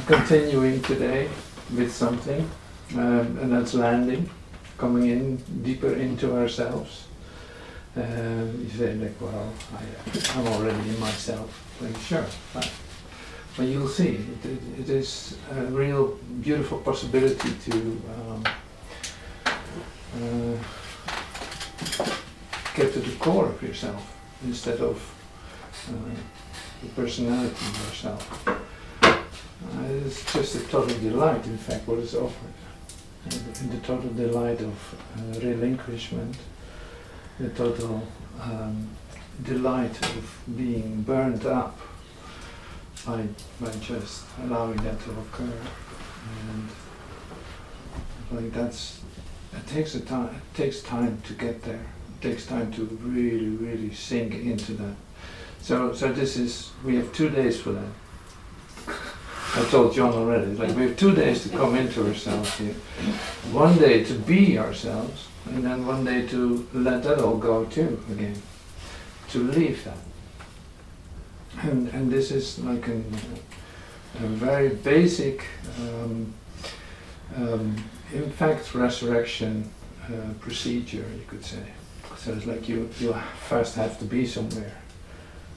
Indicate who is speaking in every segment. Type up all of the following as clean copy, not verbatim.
Speaker 1: continuing today with something, and that's landing, coming in deeper into ourselves. You say like, well, I'm already in myself. Like, sure, but you'll see, it is a real beautiful possibility to get to the core of yourself instead of the personality of yourself. It's just a total delight, in fact, what is offered. And the total delight of relinquishment, the total delight of being burned up by just allowing that to occur. And like it takes time to get there. It takes time to really, really sink into that. So this is, we have 2 days for that. I told John already, like we have 2 days to come into ourselves here. 1 day to be ourselves, and then 1 day to let that all go too, again. To leave that. And this is like a very basic, in fact, resurrection procedure, you could say. So it's like you first have to be somewhere,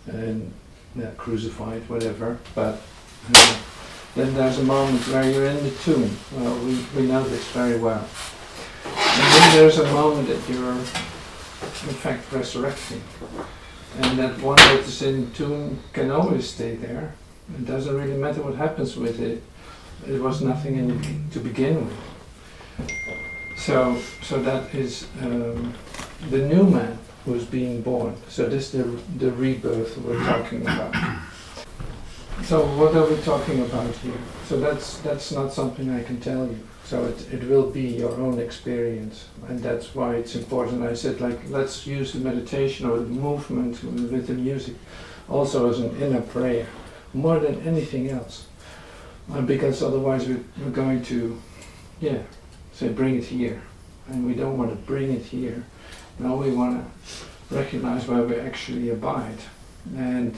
Speaker 1: and crucified, whatever, but then there's a moment where you're in the tomb. Well, we know this very well. And then there's a moment that you're, in fact, resurrecting. And that one that is in the tomb can always stay there. It doesn't really matter what happens with it. It was nothing to begin with. So that is the new man who's being born. So this is the rebirth we're talking about. So what are we talking about here? So that's not something I can tell you. So it will be your own experience, and that's why it's important. I said, like, let's use the meditation or the movement with the music also as an inner prayer, more than anything else. Because otherwise we're going to, say bring it here. And we don't want to bring it here. No, we want to recognize where we actually abide. And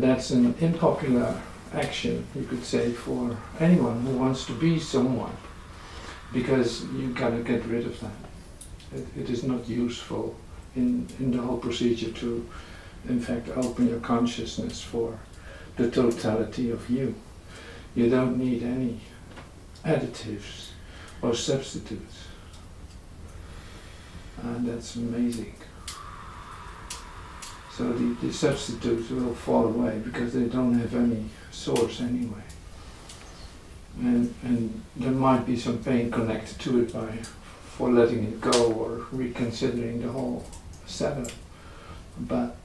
Speaker 1: that's an unpopular action, you could say, for anyone who wants to be someone, because you gotta get rid of that. It is not useful in the whole procedure to, in fact, open your consciousness for the totality of you. You don't need any additives or substitutes. And that's amazing. So the substitutes will fall away because they don't have any source anyway. And there might be some pain connected to it for letting it go or reconsidering the whole setup. But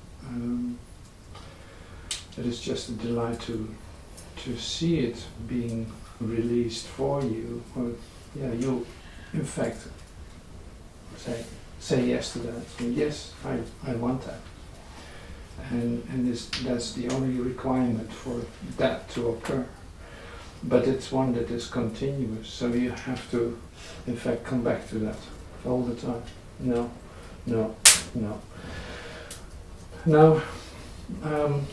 Speaker 1: it is just a delight to see it being released for you. Or, you in fact say yes to that. So yes, I want that. And that's the only requirement for that to occur. But it's one that is continuous, so you have to, in fact, come back to that all the time. No. Now,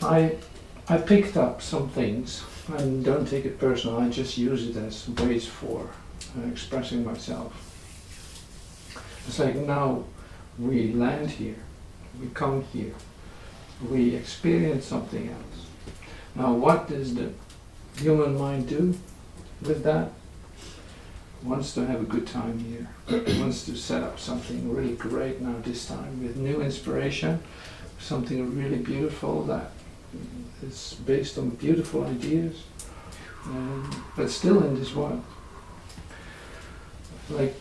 Speaker 1: I picked up some things, and don't take it personal, I just use it as ways for expressing myself. It's like now we land here, we come here, we experience something else. Now what does the human mind do with that? Wants to have a good time here, wants to set up something really great now this time with new inspiration, something really beautiful that is based on beautiful ideas, but still in this world. Like,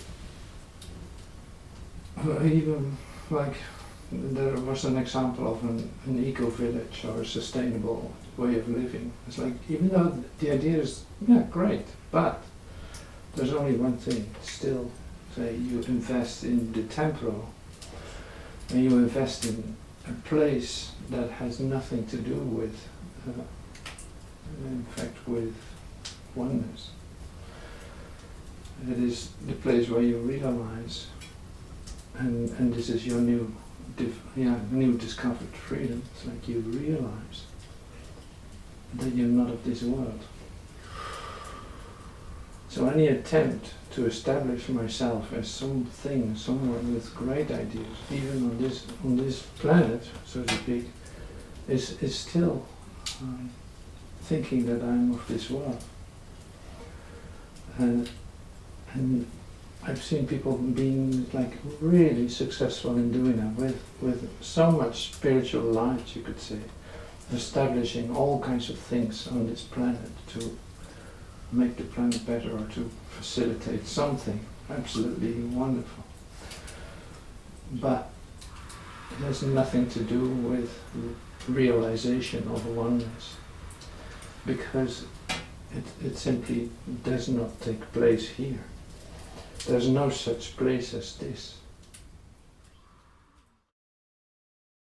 Speaker 1: even like there was an example of an eco-village or a sustainable way of living. It's like, even though the idea is, great, but there's only one thing. Still, say you invest in the temporal, and you invest in a place that has nothing to do with, in fact, with oneness. It is the place where you realize, and this is your new discovered freedom. It's like you realize that you're not of this world. So any attempt to establish myself as something, someone with great ideas, even on this planet, so to speak, is still thinking that I'm of this world. And I've seen people being like really successful in doing that with so much spiritual light, you could say, establishing all kinds of things on this planet to make the planet better or to facilitate something absolutely wonderful. But it has nothing to do with realization of oneness, because it simply does not take place here. There's no such place as this.